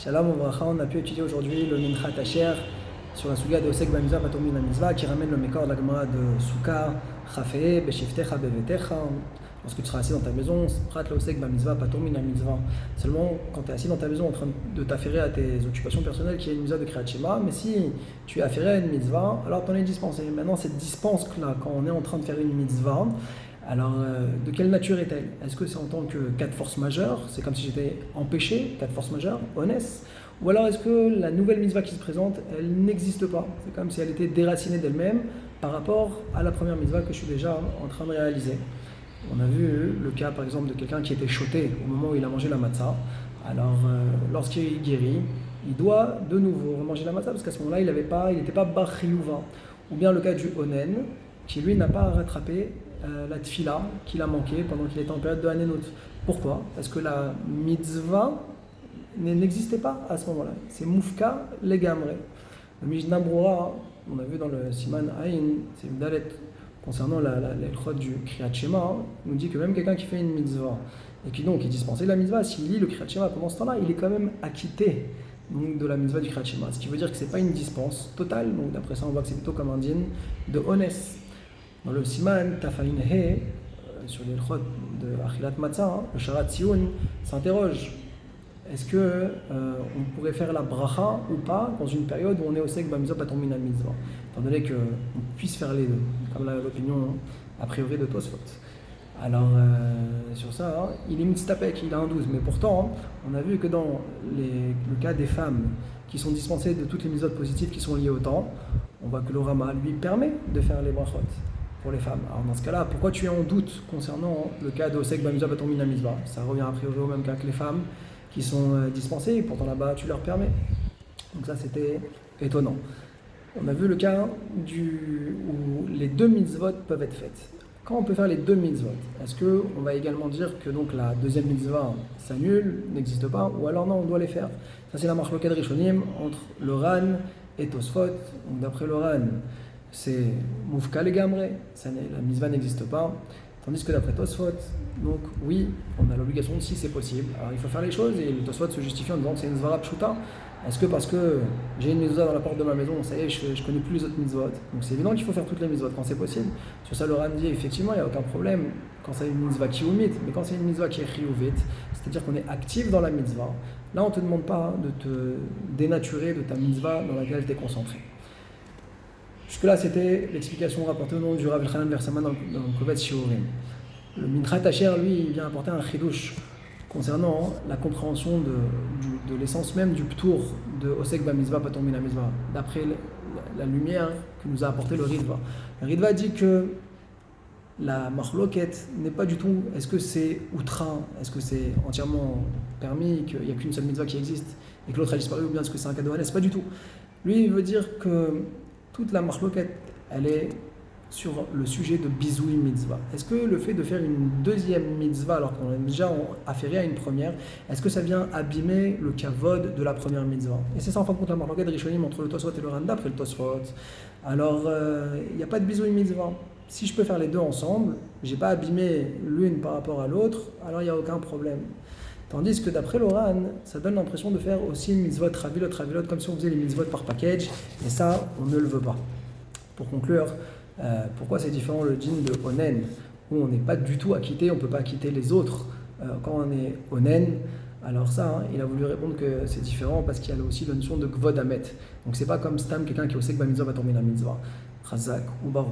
Shalom Ouvracha, on a pu étudier aujourd'hui le Minchat Asher sur la Suga de Osek Bamitzvah Patur Min Mitzvah qui ramène le Mekor de la Gemara de Souka, Chafee, Beshiftecha, Bevetecha. Lorsque tu seras assis dans ta maison, Prat le Osek Bamitzvah Patur Min Mitzvah. Seulement quand tu es assis dans ta maison en train de t'affairer à tes occupations personnelles qui est une mitzvah de Kriyat Shema, mais si tu es affairé à une mitzvah, alors tu en es dispensé. Maintenant, cette dispense-là, quand on est en train de faire une mitzvah, alors, de quelle nature est-elle? Est-ce que c'est en tant que cas de force majeure? C'est comme si j'étais empêché, cas de force majeure, honnête? Ou alors est-ce que la nouvelle mitzvah qui se présente, elle n'existe pas? C'est comme si elle était déracinée d'elle-même par rapport à la première mitzvah que je suis déjà en train de réaliser. On a vu le cas par exemple de quelqu'un qui était choté au moment où il a mangé la matzah. Alors, lorsqu'il guérit, il doit de nouveau manger la matzah parce qu'à ce moment-là, il n'était pas bar chiyuva. Ou bien le cas du onen, qui lui n'a pas rattrapé la tfila qu'il a manqué pendant qu'il était en période de Hanenut. Pourquoi? Parce que la mitzvah n'existait pas à ce moment-là. C'est moufka legamre. Le Mishnah Brura, on a vu dans le Siman Aïn, c'est une dalet concernant l'elchot du Kriyat Shema, nous dit que même quelqu'un qui fait une mitzvah et qui donc est dispensé de la mitzvah, s'il lit le Kriyat Shema pendant ce temps-là, il est quand même acquitté donc, de la mitzvah du Kriyat Shema. Ce qui veut dire que ce n'est pas une dispense totale, donc d'après ça on voit que c'est plutôt comme un din de honest. Dans le Siman Tafayin He, sur les l'elchot de Achilat Matzah, le Sharat Tziyun s'interroge. Est-ce que on pourrait faire la bracha ou pas dans une période où on est au sek bamitzvah patur min mitzvah, étant donné qu'on puisse faire les deux, comme l'opinion a priori de Tosfot. Alors sur ça, il est mitztapek, il a un 12, mais pourtant on a vu que dans le cas des femmes qui sont dispensées de toutes les mitzvot positives qui sont liées au temps, on voit que le Rama lui permet de faire les brachot pour les femmes. Alors dans ce cas-là, pourquoi tu es en doute concernant le cas de Osek Bamitzvah Patur Min Mitzvah? Ça revient a priori au même cas que les femmes qui sont dispensées, et pourtant là-bas tu leur permets. Donc ça c'était étonnant. On a vu le cas où les deux mitzvot peuvent être faites. Quand on peut faire les deux mitzvot, est-ce qu'on va également dire que donc la deuxième mitzvah s'annule, n'existe pas, ou alors non, on doit les faire? Ça c'est la marloquet de Rishonim entre le Ran et Tosfot. Donc d'après le Ran, c'est moufka legamre, la mitzvah n'existe pas. Tandis que d'après Tosfot, donc oui, on a l'obligation si c'est possible. Alors il faut faire les choses et le Tosfot se justifie en disant que c'est une zvara pshuta. Est-ce que parce que j'ai une mitzvah dans la porte de ma maison, ça y est, je connais plus les autres mitzvot? Donc c'est évident qu'il faut faire toutes les mitzvot quand c'est possible. Sur ça, le Ran dit effectivement, il n'y a aucun problème quand c'est une mitzvah qui oumit, mais quand c'est une mitzvah qui est chiyuvit, c'est-à-dire qu'on est actif dans la mitzvah, là on ne te demande pas de te dénaturer de ta mitzvah dans laquelle tu es concentré. Jusque-là, c'était l'explication rapportée au nom du Rav Elchanan Versama dans le Kovetz Shiurim. Le Minchat Asher, lui, il vient apporter un chidouche concernant la compréhension de l'essence même du ptour de Osek Bamitzvah Patur Min Mitzvah, d'après la lumière que nous a apporté le Ritva. Le Ritva dit que la marloquette n'est pas du tout, est-ce que c'est outra, est-ce que c'est entièrement permis, qu'il n'y a qu'une seule mitzvah qui existe et que l'autre a disparu, ou bien est-ce que c'est un cadeau? C'est pas du tout. Lui, il veut dire que toute la marloquette, elle est sur le sujet de bizoui mitzvah. Est-ce que le fait de faire une deuxième mitzvah alors qu'on est déjà affairé à une première, est-ce que ça vient abîmer le kavod de la première mitzvah? Et c'est ça en fin de compte la marloquette de Rishonim entre le Tosfot et le Ran d'après le Tosfot. Alors, il n'y a pas de bizoui mitzvah. Si je peux faire les deux ensemble, j'ai pas abîmé l'une par rapport à l'autre, alors il n'y a aucun problème. Tandis que d'après l'Oran, ça donne l'impression de faire aussi une mitzvot ravilot, comme si on faisait les mitzvot par package, et ça, on ne le veut pas. Pour conclure, pourquoi c'est différent le djinn de Onen, où on n'est pas du tout acquitté, on ne peut pas acquitter les autres quand on est Onen? Alors ça, il a voulu répondre que c'est différent parce qu'il y a aussi la notion de Gvod Amet. Donc c'est pas comme Stam, quelqu'un qui est au Sek Bamitzvah Patur Min Mitzvah, Chazak ou Baruch.